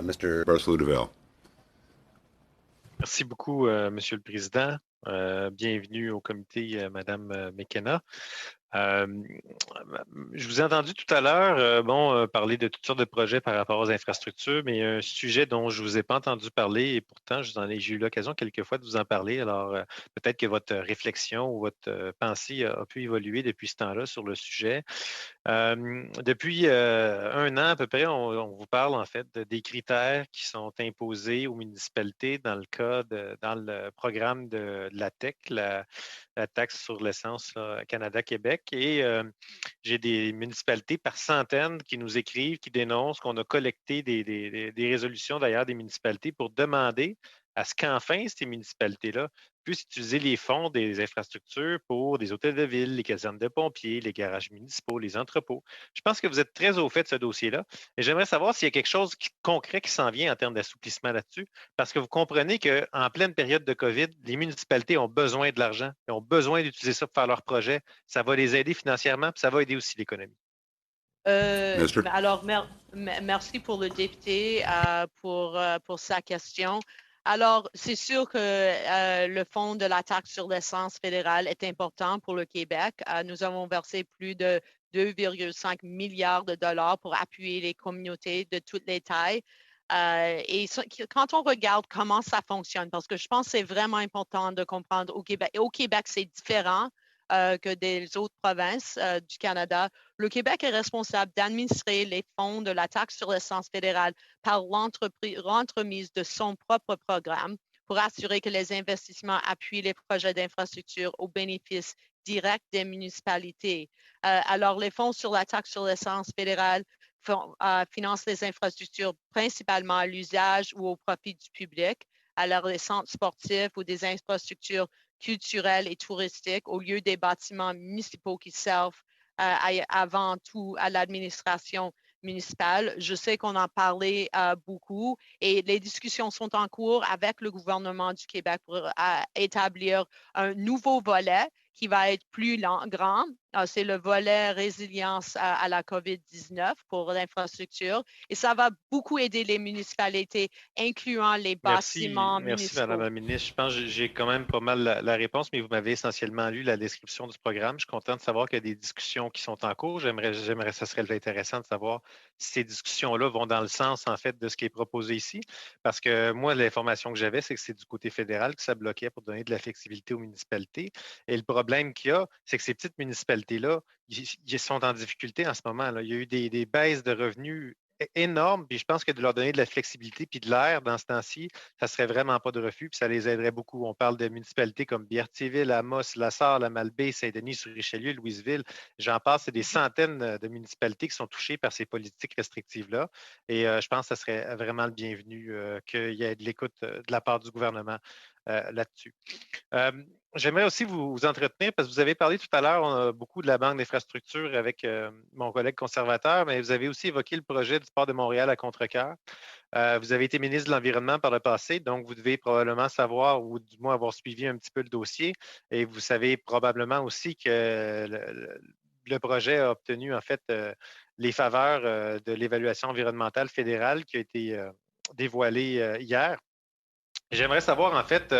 Mr. Barcelou-Deville. Merci beaucoup, Monsieur le Président. Bienvenue au comité, Madame McKenna. Euh, je vous ai entendu tout à l'heure parler de toutes sortes de projets par rapport aux infrastructures, mais il y a un sujet dont je ne vous ai pas entendu parler et pourtant j'ai eu l'occasion quelquefois de vous en parler. Alors, peut-être que votre réflexion ou votre pensée a pu évoluer depuis ce temps-là sur le sujet. Depuis un an à peu près, on vous parle en fait des critères qui sont imposés aux municipalités dans le programme de la TEC, la taxe sur l'essence Canada-Québec. Et j'ai des municipalités par centaines qui nous écrivent, qui dénoncent qu'on a collecté des résolutions d'ailleurs des municipalités pour demander à ce qu'enfin ces municipalités-là puissent utiliser les fonds des infrastructures pour des hôtels de ville, les casernes de pompiers, les garages municipaux, les entrepôts. Je pense que vous êtes très au fait de ce dossier-là et j'aimerais savoir s'il y a quelque chose de concret qui s'en vient en termes d'assouplissement là-dessus, parce que vous comprenez qu'en pleine période de COVID, les municipalités ont besoin de l'argent, ils ont besoin d'utiliser ça pour faire leurs projets. Ça va les aider financièrement, puis ça va aider aussi l'économie. Minister. Alors, merci pour le député pour sa question. Alors, c'est sûr que le fonds de la taxe sur l'essence fédérale est important pour le Québec. Nous avons versé plus de 2,5 milliards de dollars pour appuyer les communautés de toutes les tailles. Quand on regarde comment ça fonctionne, parce que je pense que c'est vraiment important de comprendre au Québec, et au Québec, c'est différent que des autres provinces du Canada. Le Québec est responsable d'administrer les fonds de la taxe sur l'essence fédérale par l'entremise de son propre programme pour assurer que les investissements appuient les projets d'infrastructure au bénéfice direct des municipalités. Alors, les fonds sur la taxe sur l'essence fédérale financent les infrastructures principalement à l'usage ou au profit du public, alors les centres sportifs ou des infrastructures culturelles et touristiques au lieu des bâtiments municipaux qui servent avant tout à l'administration municipale. Je sais qu'on en parlait beaucoup et les discussions sont en cours avec le gouvernement du Québec pour établir un nouveau volet qui va être plus grand. C'est le volet résilience à la COVID-19 pour l'infrastructure et ça va beaucoup aider les municipalités, incluant les Merci, bâtiments merci, Madame municipaux. la ministre. Je pense que j'ai quand même pas mal la réponse, mais vous m'avez essentiellement lu la description du programme. Je suis content de savoir qu'il y a des discussions qui sont en cours. Ça serait intéressant de savoir si ces discussions-là vont dans le sens, en fait, de ce qui est proposé ici. Parce que moi, l'information que j'avais, c'est que c'est du côté fédéral que ça bloquait pour donner de la flexibilité aux municipalités. Et le problème qu'il y a, c'est que ces petites municipalités-là, ils sont en difficulté en ce moment, là. Il y a eu des baisses de revenus énorme, puis je pense que de leur donner de la flexibilité puis de l'air dans ce temps-ci, ça serait vraiment pas de refus, puis ça les aiderait beaucoup. On parle de municipalités comme Berthierville, Amos, La Sarre, La Malbaie, Saint-Denis-sur-Richelieu, Louisville. J'en passe, c'est des centaines de municipalités qui sont touchées par ces politiques restrictives-là. Et je pense que ce serait vraiment le bienvenu qu'il y ait de l'écoute de la part du gouvernement là-dessus. Euh, J'aimerais aussi vous entretenir parce que vous avez parlé tout à l'heure beaucoup de la Banque d'infrastructure avec mon collègue conservateur, mais vous avez aussi évoqué le projet du port de Montréal à Contrecœur. Vous avez été ministre de l'Environnement par le passé, donc vous devez probablement savoir ou du moins avoir suivi un petit peu le dossier et vous savez probablement aussi que le projet a obtenu en fait les faveurs de l'évaluation environnementale fédérale qui a été dévoilée hier. J'aimerais savoir, en fait,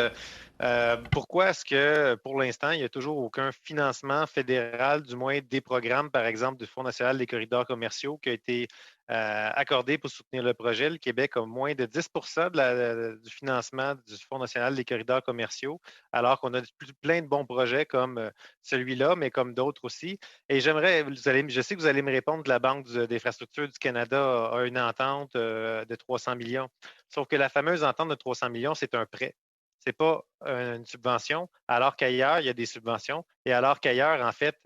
pourquoi est-ce que, pour l'instant, il n'y a toujours aucun financement fédéral, du moins des programmes, par exemple, du Fonds national des corridors commerciaux, qui a été accordé pour soutenir le projet. Le Québec a moins de 10 du financement du Fonds national des corridors commerciaux, alors qu'on a plein de bons projets comme celui-là, mais comme d'autres aussi. Et je sais que vous allez me répondre que la Banque d'infrastructure du Canada a une entente de 300 millions. Sauf que la fameuse entente de 300 millions, c'est un prêt. Ce n'est pas une subvention, alors qu'ailleurs, il y a des subventions, et alors qu'ailleurs, en fait,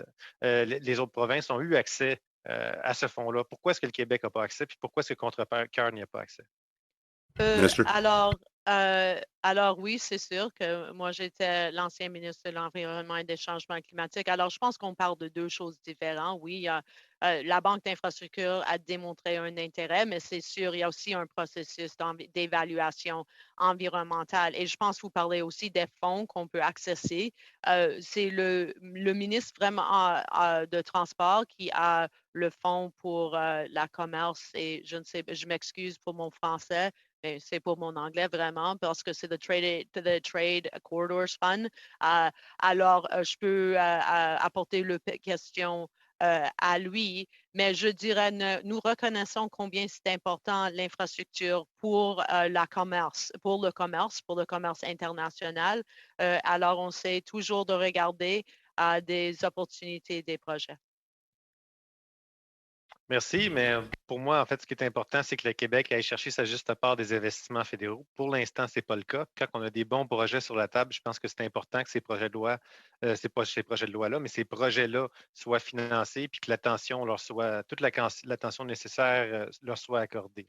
les autres provinces ont eu accès à ce fonds-là. Pourquoi est-ce que le Québec n'a pas accès, puis pourquoi est-ce que Contrecœur n'y a pas accès? Minister. Alors, Alors oui, c'est sûr que moi, j'étais l'ancien ministre de l'Environnement et des Changements climatiques. Alors, je pense qu'on parle de deux choses différentes. Oui, la Banque d'infrastructure a démontré un intérêt, mais c'est sûr, il y a aussi un processus d'évaluation environnementale. Et je pense que vous parlez aussi des fonds qu'on peut accéder. C'est le ministre vraiment de Transport qui a le fonds pour la commerce et je ne sais, je m'excuse pour mon français, mais c'est pour mon anglais vraiment parce que c'est the Trade Corridors Fund. Alors, je peux apporter la question à lui, mais je dirais, nous reconnaissons combien c'est important l'infrastructure pour pour le commerce international. Alors, on sait toujours de regarder des opportunités, des projets. Merci, mais pour moi, en fait, ce qui est important, c'est que le Québec aille chercher sa juste part des investissements fédéraux. Pour l'instant, ce n'est pas le cas. Quand on a des bons projets sur la table, je pense que c'est important que ces projets de loi, c'est pas ces projets de loi-là, mais ces projets-là soient financés puis que l'attention leur soit, toute l'attention nécessaire leur soit accordée.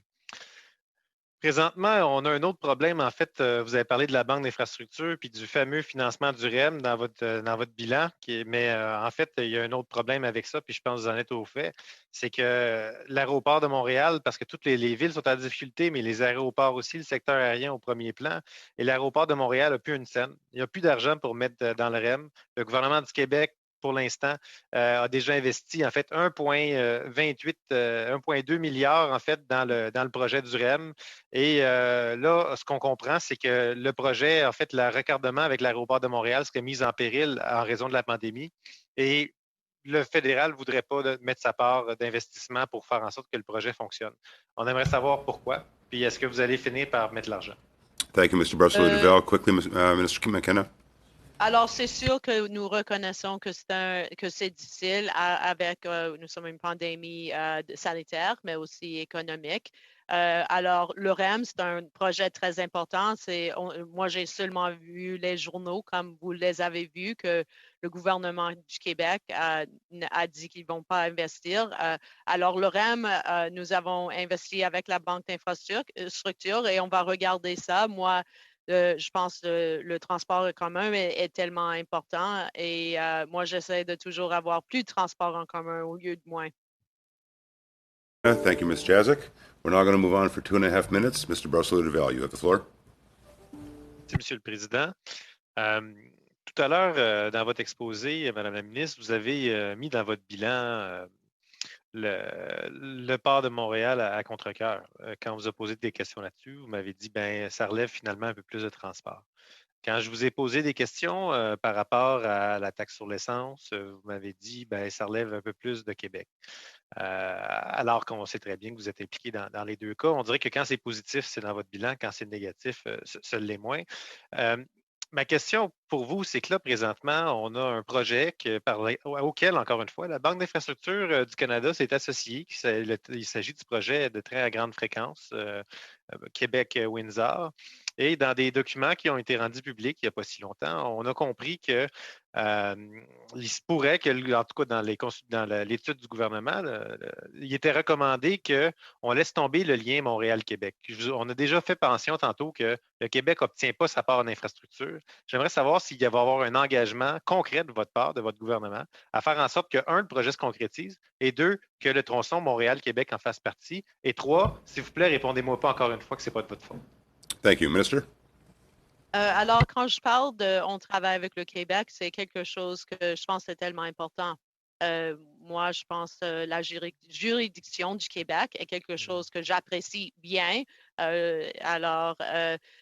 Présentement, on a un autre problème. En fait, vous avez parlé de la Banque d'infrastructure puis du fameux financement du REM dans votre bilan. Mais en fait, il y a un autre problème avec ça, puis je pense que vous en êtes au fait. C'est que l'aéroport de Montréal, parce que toutes les villes sont en difficulté, mais les aéroports aussi, le secteur aérien au premier plan. Et l'aéroport de Montréal n'a plus une scène. Il n'y a plus d'argent pour mettre dans le REM. Le gouvernement du Québec, pour l'instant, a déjà investi en fait 1,2 milliard en fait dans le projet du REM. Et là, ce qu'on comprend, c'est que le projet, en fait, le raccordement avec l'aéroport de Montréal serait mis en péril en raison de la pandémie. Et le fédéral ne voudrait pas mettre sa part d'investissement pour faire en sorte que le projet fonctionne. On aimerait savoir pourquoi. Puis est-ce que vous allez finir par mettre l'argent? Thank you, Mr. Barcelona-Duval. Quickly, Minister McKenna. Alors, c'est sûr que nous reconnaissons que c'est difficile avec, nous sommes une pandémie sanitaire, mais aussi économique. Alors, le REM, c'est un projet très important. Moi, j'ai seulement vu les journaux, comme vous les avez vus, que le gouvernement du Québec a dit qu'ils ne vont pas investir. Alors, le REM, nous avons investi avec la Banque d'infrastructure et on va regarder ça. Moi, je pense que le transport en commun est tellement important et moi, j'essaie de toujours avoir plus de transport en commun au lieu de moins. Thank you, Ms. Jazik. We're now going to move on for 2.5 minutes. Mr. Barcelona-Duval, you have the floor. Merci, Monsieur le Président. Tout à l'heure, dans votre exposé, Madame la ministre, vous avez mis dans votre bilan le port de Montréal à Contrecœur. Quand vous avez posé des questions là-dessus, vous m'avez dit ben ça relève finalement un peu plus de transport. Quand je vous ai posé des questions par rapport à la taxe sur l'essence, vous m'avez dit ben ça relève un peu plus de Québec. Alors qu'on sait très bien que vous êtes impliqué dans les deux cas. On dirait que quand c'est positif, c'est dans votre bilan. Quand c'est négatif, ce l'est moins. Ma question pour vous, c'est que là, présentement, on a un projet auquel, encore une fois, la Banque d'infrastructure du Canada s'est associée. Il s'agit du projet de train à grande fréquence Québec-Windsor. Et dans des documents qui ont été rendus publics il n'y a pas si longtemps, on a compris que il se pourrait que, en tout cas dans l'étude du gouvernement, il était recommandé qu'on laisse tomber le lien Montréal-Québec. On a déjà fait mention tantôt que le Québec n'obtient pas sa part en infrastructure. J'aimerais savoir s'il va y avoir un engagement concret de votre part, de votre gouvernement, à faire en sorte que, un, le projet se concrétise, et deux, que le tronçon Montréal-Québec en fasse partie, et trois, s'il vous plaît, répondez-moi pas encore une fois que ce n'est pas de votre faute. Thank you, Minister. Alors, quand je parle on travaille avec le Québec, c'est quelque chose que je pense est tellement important. Moi, je pense que la juridiction du Québec est quelque chose que j'apprécie bien.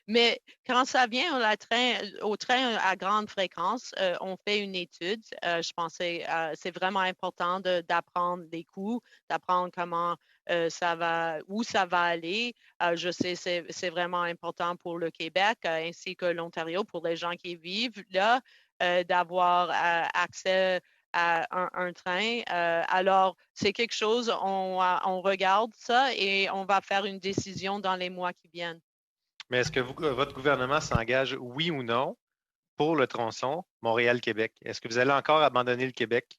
Mais quand ça vient au train à grande fréquence, on fait une étude. Je pense que c'est vraiment important d'apprendre les coûts, d'apprendre comment où ça va aller. Je sais que c'est vraiment important pour le Québec ainsi que l'Ontario, pour les gens qui vivent là, d'avoir accès à un train. Alors, c'est quelque chose, on regarde ça et on va faire une décision dans les mois qui viennent. Mais est-ce que votre gouvernement s'engage, oui ou non, pour le tronçon Montréal-Québec? Est-ce que vous allez encore abandonner le Québec?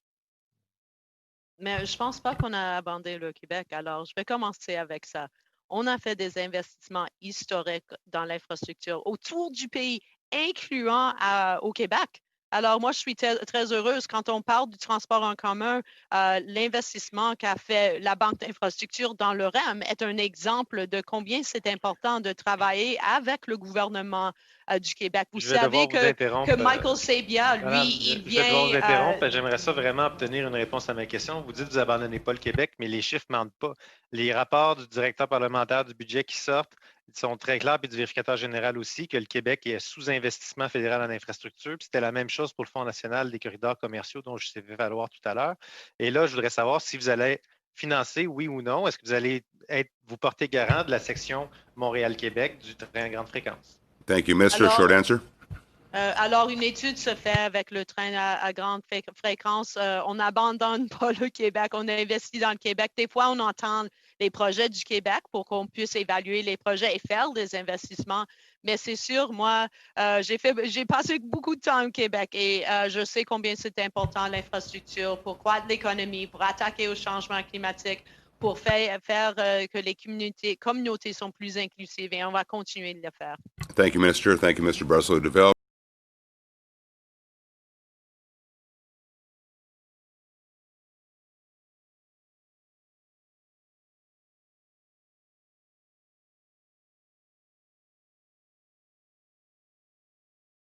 Mais je pense pas qu'on a abandonné le Québec. Alors, je vais commencer avec ça. on a fait des investissements historiques dans l'infrastructure autour du pays, incluant au Québec. Alors, moi, je suis très heureuse quand on parle du transport en commun. L'investissement qu'a fait la Banque d'infrastructure dans le REM est un exemple de combien c'est important de travailler avec le gouvernement du Québec. Vous Je vais devoir savez vous interrompre. que Michael Sabia, Madame, lui, il je vais devoir vous vient... interrompre. J'aimerais ça vraiment obtenir une réponse à ma question. Vous dites que vous n'abandonnez pas le Québec, mais les chiffres ne mentent pas. Les rapports du directeur parlementaire du budget qui sortent sont très clairs, puis du vérificateur général aussi, que le Québec est sous-investissement fédéral en infrastructure. Puis c'était la même chose pour le Fonds national des corridors commerciaux dont je sais fait valoir tout à l'heure. Et là, je voudrais savoir si vous allez financer, oui ou non. Est-ce que vous allez vous porter garant de la section Montréal-Québec du train à grande fréquence? Thank you. Mr. Alors- Short answer? Alors, une étude se fait avec le train à grande fréquence. On n'abandonne pas le Québec. On investit dans le Québec. Des fois, on entend les projets du Québec pour qu'on puisse évaluer les projets et faire des investissements. Mais c'est sûr, moi, j'ai passé beaucoup de temps au Québec et je sais combien c'est important l'infrastructure pour croître l'économie, pour attaquer au changement climatique, pour faire que les communautés sont plus inclusives et on va continuer de le faire. Thank you, Minister. Thank you, Mr. Bressler DeVille.